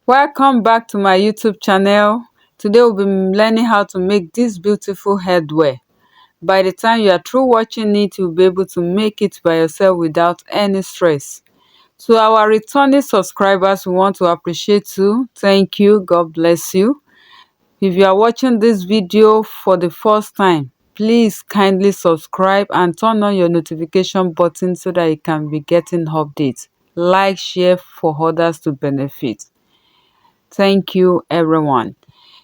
Welcome back to my YouTube channel. Today we'll be learning how to make this beautiful headwear. By the time you are through watching it, you'll be able to make it by yourself without any stress. To our returning subscribers, we want to appreciate you. Thank you. God bless you. If you are watching this video for the first time, please kindly subscribe and turn on your notification button so that you can be getting updates. Like, share for others to benefit. Thank you, everyone.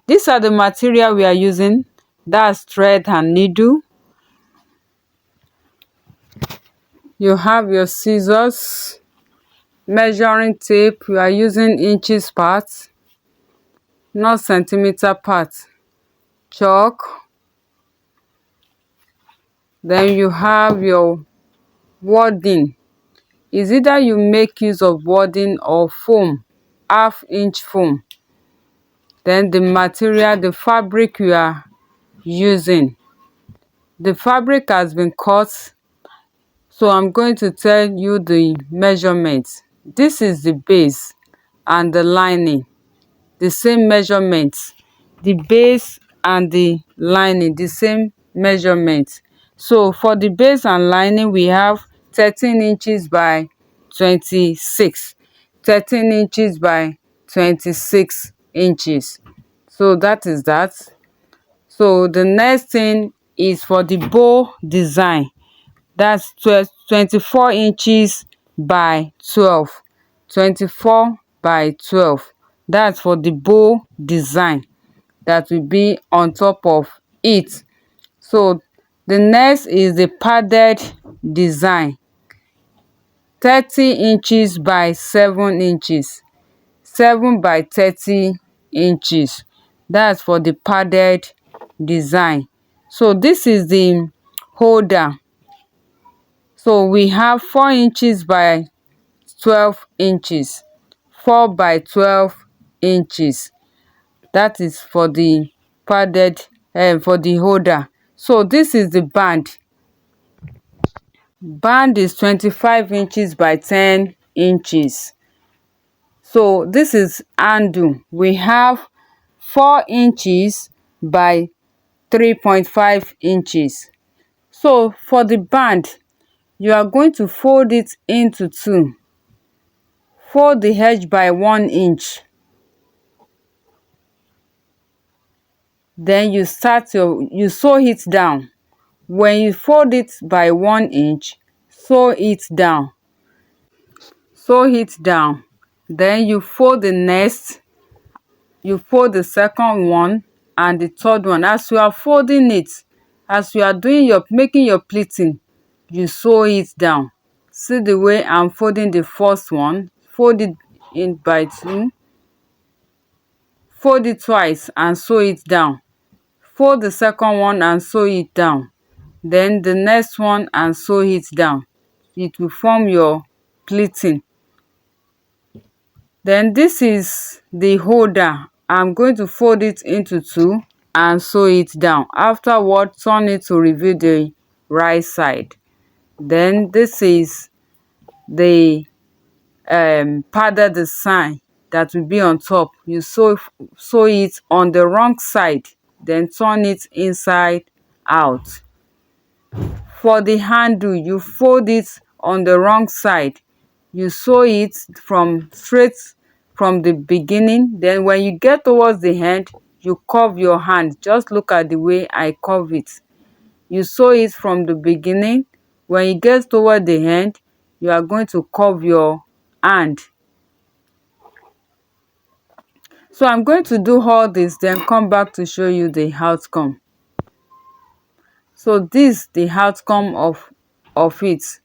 These are the material we are using. That's thread and needle. You have your scissors, measuring tape. You are using inches parts, not centimeter parts. Chalk. Then you have your wording. Is either you make use of wording or foam, half-inch foam. Then the material, the fabric you are using. The fabric has been cut. So I'm going to tell you the measurements. This is the base and the lining, the same measurements. The base and the lining, the same measurements. So for the base and lining, we have 13 inches by 26. 13 inches by 26 inches. So that is that. So the next thing is for the bow design. That's 24 inches by 12. 24 by 12. That's for the bow design that will be on top of it. So the next is the padded design. 30 inches by 7 inches. 7 by 30 inches. That's for the padded design. So this is the holder. So we have 4 inches by 12 inches. 4 by 12 inches. That is for the padded, for the holder. So this is the band. Band is 25 inches by 10 inches. So this is handle. We have 4 inches by 3.5 inches. So for the band, you are going to fold it into two. Fold the edge by 1 inch. Then you sew it down. When you fold it by 1 inch, sew it down. Sew it down. Then you fold the next. You fold the second one and the third one. As you are folding it, as you are making your pleating, you sew it down. See the way I'm folding the first one. Fold it in by 2. Fold it twice and sew it down. Fold the second one and sew it down. Then the next one and sew it down. It will form your pleating. Then this is the holder. I'm going to fold it into 2 and sew it down. Afterward, turn it to reveal the right side. Then this is the padded design that will be on top. You sew it on the wrong side, then turn it inside out. For the handle, you fold it on the wrong side. You sew it straight from the beginning. Then when you get towards the end, you curve your hand. Just look at the way I curve it. You sew it from the beginning. When you get toward the end, you are going to curve your hand. So I'm going to do all this, then come back to show you the outcome. So this the outcome of it.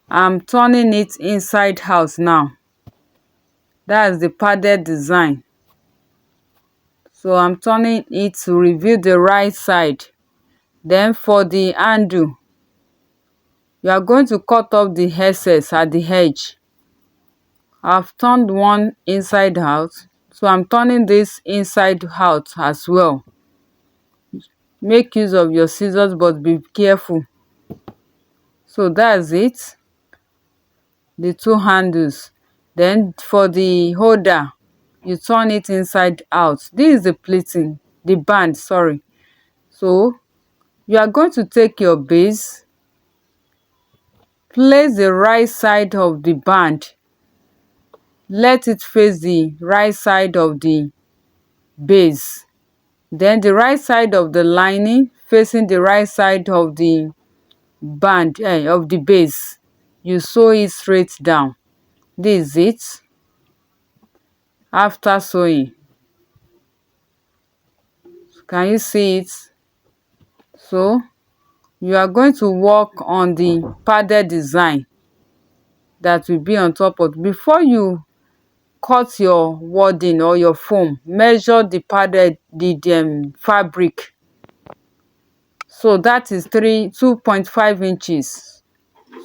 I'm turning it inside out now. That's the padded design. So I'm turning it to reveal the right side. Then for the handle, you are going to cut off the excess at the edge. I've turned one inside out, so I'm turning this inside out as well. Make use of your scissors, but be careful. So that's it. The two handles. Then for the holder, you turn it inside out. This is the pleating, the band, sorry. So you are going to take your base, place the right side of the band, let it face the right side of the base, then the right side of the lining facing the right side of the band of the base. You sew it straight down. This is it. After sewing, can you see it? So you are going to work on the padded design that will be on top of. Before you cut your wording or your foam, measure the padded fabric. So that is 2.5 inches.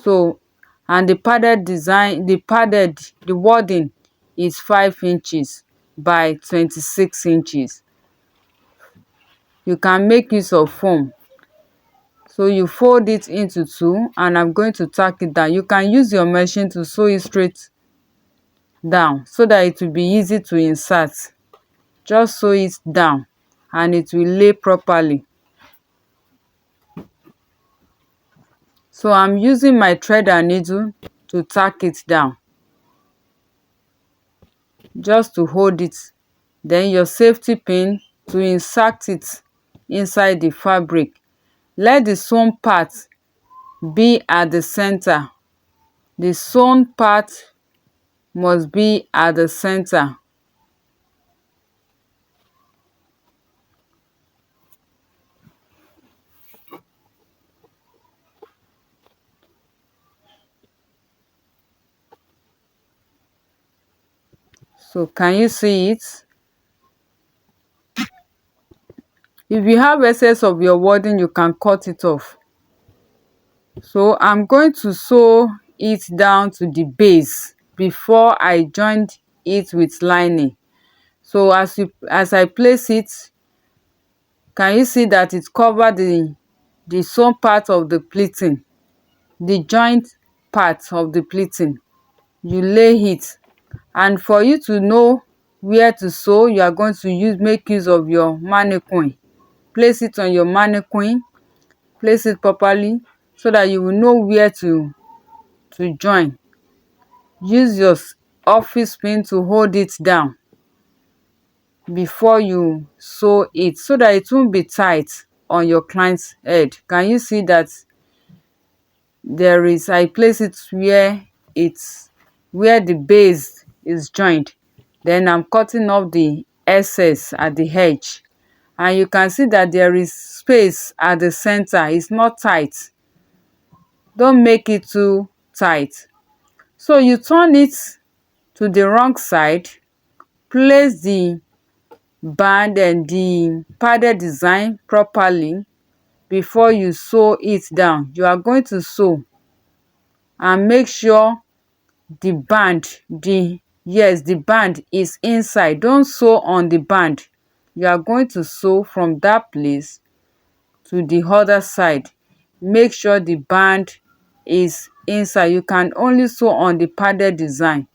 So, and the padded design, the wording is 5 inches by 26 inches. You can make use of foam. So you fold it into two, and I'm going to tack it down. You can use your machine to sew it straight down so that it will be easy to insert. Just sew it down and it will lay properly. So I'm using my thread and needle to tack it down, just to hold it. Then your safety pin to insert it inside the fabric. Let the sewn part be at the center. The sewn part must be at the center. So can you see it? If you have excess of your wording, you can cut it off. So I'm going to sew it down to the base before I joined it with lining. So as I place it, can you see that it covered the sewn part of the pleating, the joint part of the pleating? You lay it, and for you to know where to sew, you are going to make use of your mannequin. Place it on your mannequin, place it properly so that you will know where to join. Use your office pin to hold it down before you sew it so that it won't be tight on your client's head. Can you see that I place it where the base is joined. Then I'm cutting off the excess at the edge, and you can see that there is space at the center. It's not tight. Don't make it too tight. So you turn it to the wrong side, place the band and the padded design properly before you sew it down. You are going to sew and make sure the band is inside. Don't sew on the band. You are going to sew from that place to the other side. Make sure the band is inside. You can only sew on the padded design.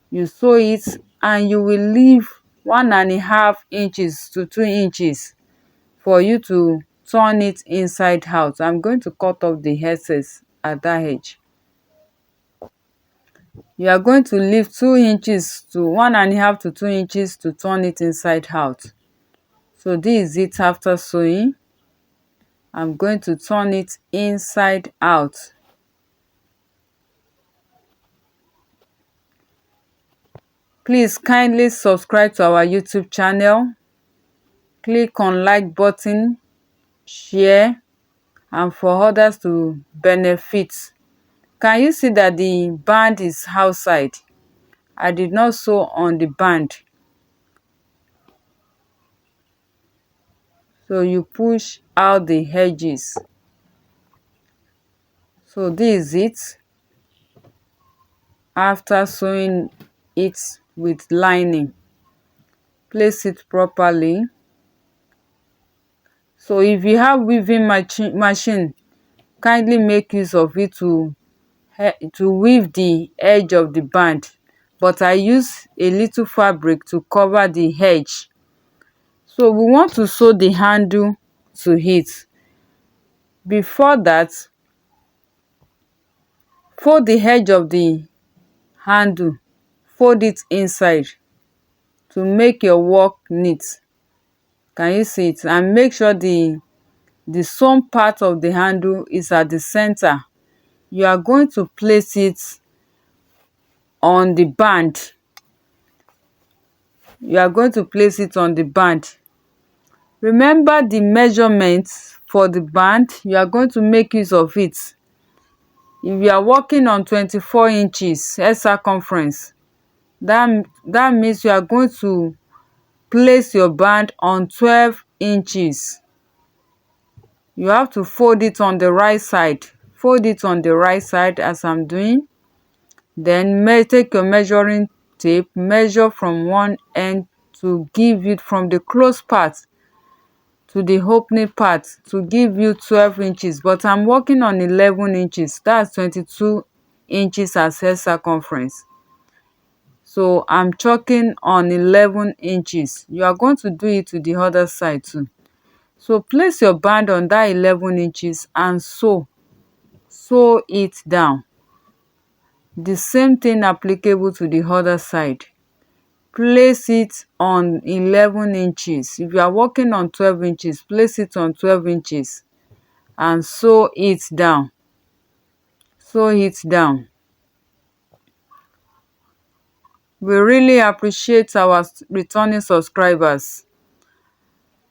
You sew it and you will leave 1.5 inches to 2 inches for you to turn it inside out. I'm going to cut off the excess at that edge. You are going to leave 2 inches to 1.5 to 2 inches to turn it inside out. So this is it after sewing. I'm going to turn it inside out. Please kindly subscribe to our YouTube channel. Click on like button, share, and for others to benefit. Can you see that the band is outside? I did not sew on the band. So you push out the edges. So this is it after sewing it with lining. Place it properly. So if you have weaving machine, kindly make use of it to weave the edge of the band but I use a little fabric to cover the edge. So we want to sew the handle to it. Before that, fold the edge of the handle, fold it inside to make your work neat. Can you see it? And make sure the sewn part of the handle is at the center. You are going to place it on the band. You are going to place it on the band. Remember the measurements for the band. You are going to make use of it. If you are working on 24 inches head circumference, that means you are going to place your band on 12 inches. You have to fold it on the right side. Fold it on the right side as I'm doing. Then take your measuring tape, measure from one end to give it from the close part to the opening part to give you 12 inches. But I'm working on 11 inches. That's 22 inches as head circumference. So I'm chalking on 11 inches. You are going to do it to the other side too. So place your band on that 11 inches and sew it down. The same thing applicable to the other side. Place it on 11 inches. If you are working on 12 inches, place it on 12 inches and sew it down. Sew it down. We really appreciate our returning subscribers.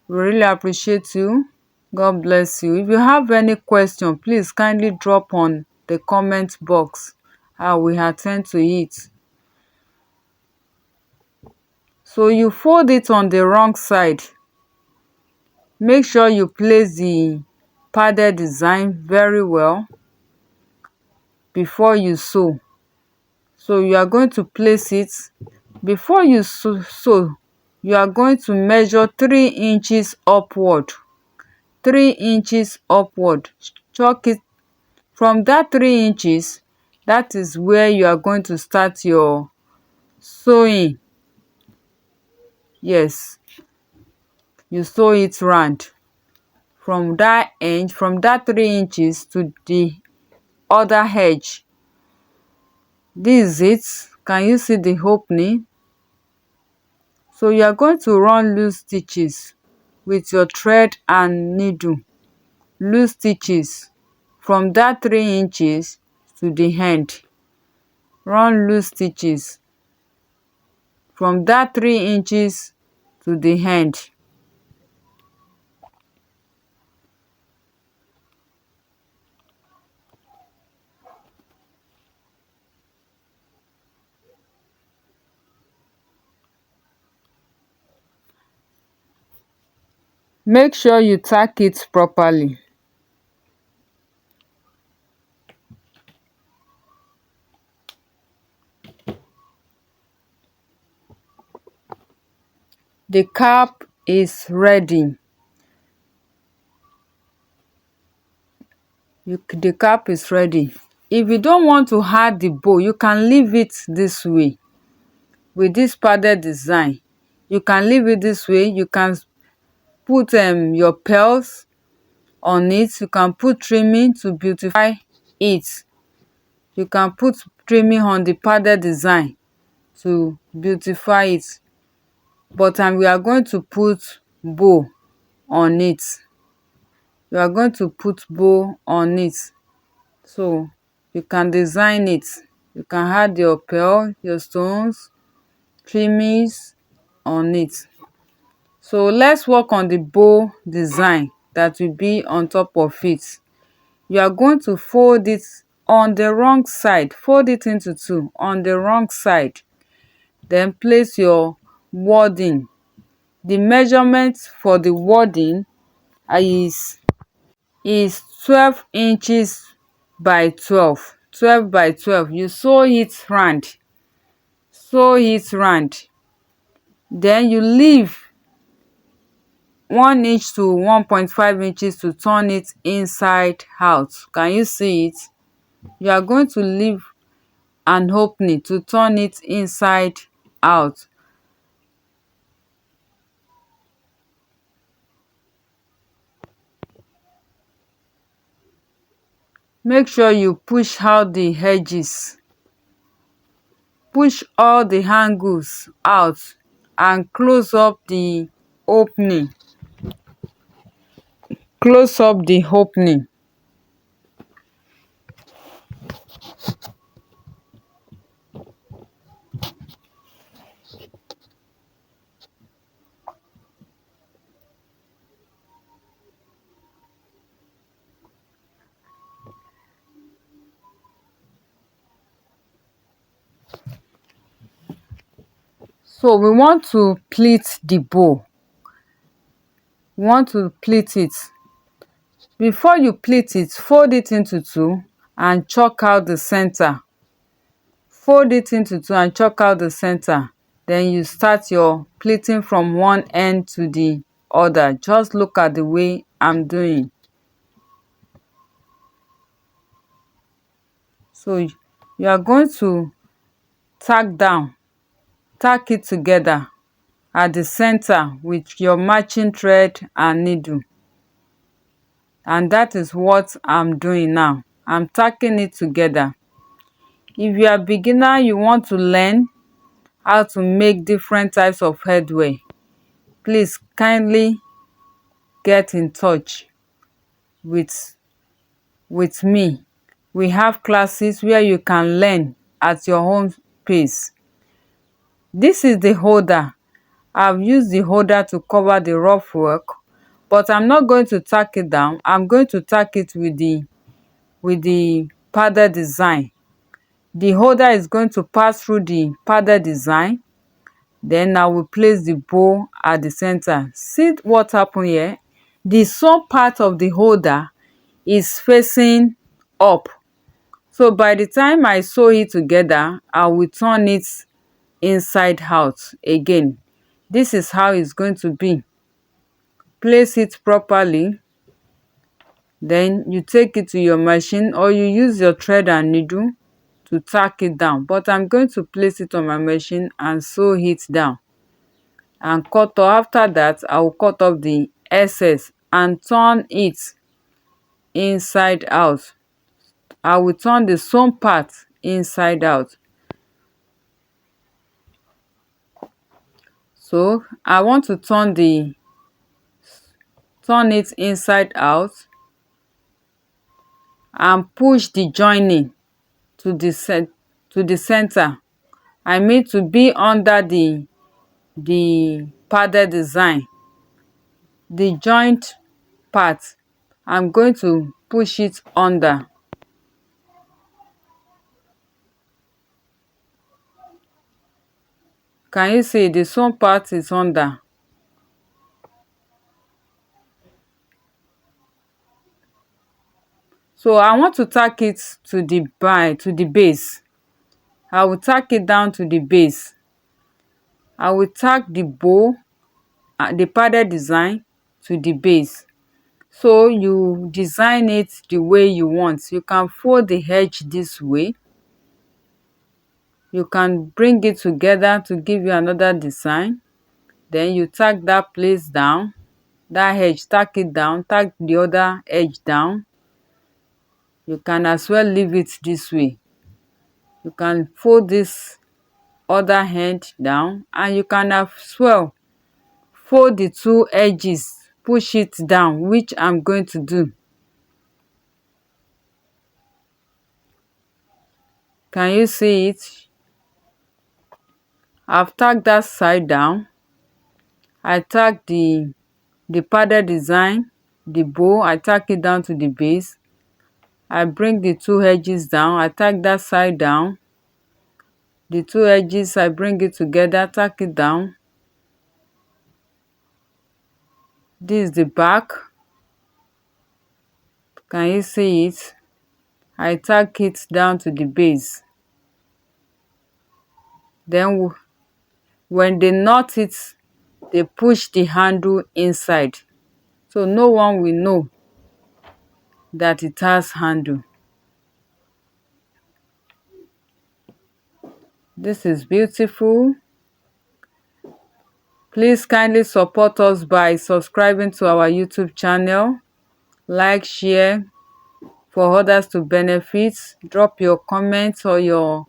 We really appreciate you. God bless you. If you have any question, please kindly drop on the comment box. I will attend to it. So you fold it on the wrong side. Make sure you place the padded design very well before you sew. So you are going to place it. Before you sew, you are going to measure 3 inches upward. 3 inches upward. Chalk it from that 3 inches. That is where you are going to start your sewing. Yes, you sew it round from that end, from that 3 inches to the other edge. This is it. Can you see the opening? So you are going to run loose stitches with your thread and needle. Loose stitches from that 3 inches to the end. Run loose stitches from that 3 inches to the end. Make sure you tack it properly. The cap is ready. The cap is ready. If you don't want to add the bow, you can leave it this way with this padded design. You can leave it this way. You can put your pearls on it. You can put trimming to beautify it. You can put trimming on the padded design to beautify it. But we are going to put bow on it. You are going to put bow on it. So you can design it. You can add your pearl, your stones, trimmings on it. So let's work on the bow design that will be on top of it. You are going to fold it on the wrong side. Fold it into two on the wrong side. Then place your wording. The measurement for the wording is 12 inches by 12. 12 by 12. You sew it round. Sew it round. Then you leave 1 inch to 1.5 inches to turn it inside out. Can you see it? You are going to leave an opening to turn it inside out. Make sure you push out the edges. Push all the angles out and close up the opening. Close up the opening. So we want to pleat the bow. We want to pleat it. Before you pleat it, fold it into two and chalk out the center. Fold it into two and chalk out the center. Then you start your pleating from one end to the other. Just look at the way I'm doing. So you are going to tack it together at the center with your matching thread and needle. And that is what I'm doing now. I'm tacking it together. If you are a beginner, you want to learn how to make different types of headwear, please kindly get in touch with me. We have classes where you can learn at your own pace. This is the holder. I've used the holder to cover the rough work, but I'm not going to tack it down. I'm going to tack it with the padded design. The holder is going to pass through the padded design. Then I will place the bow at the center. See what happened here? The sewn part of the holder is facing up. So by the time I sew it together, I will turn it inside out again. This is how it's going to be. Place it properly. Then you take it to your machine or you use your thread and needle to tack it down. But I'm going to place it on my machine and sew it down. And cut off. After that, I will cut off the excess and turn it inside out. I will turn the sewn part inside out. So I want to turn it inside out and push the joining to the center. I mean to be under the padded design, the joint part. I'm going to push it under. Can you see the sewn part is under? So I want to tack it to the base. I will tack it down to the base. I will tack the bow, the padded design to the base. So you design it the way you want. You can fold the edge this way. You can bring it together to give you another design. Then you tack that place down, that edge, tack it down, tack the other edge down. You can as well leave it this way. You can fold this other end down and you can as well fold the two edges, push it down, which I'm going to do. Can you see it? I've tacked that side down. I tack the padded design, the bow, I tack it down to the base. I bring the two edges down, I tack that side down. The two edges, I bring it together, tack it down. This is the back. Can you see it? I tack it down to the base. Then when they knot it, they push the handle inside. So no one will know that it has handle. This is beautiful. Please kindly support us by subscribing to our YouTube channel. Like, share for others to benefit. Drop your comments or your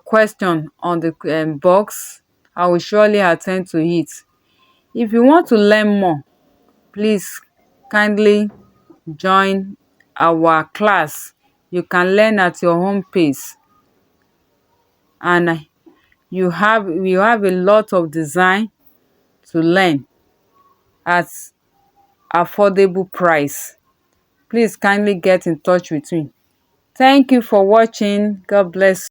question on the box. I will surely attend to it. If you want to learn more, please kindly join our class. You can learn at your own pace, and we have a lot of design to learn at affordable price. Please kindly get in touch with me. Thank you for watching. God bless.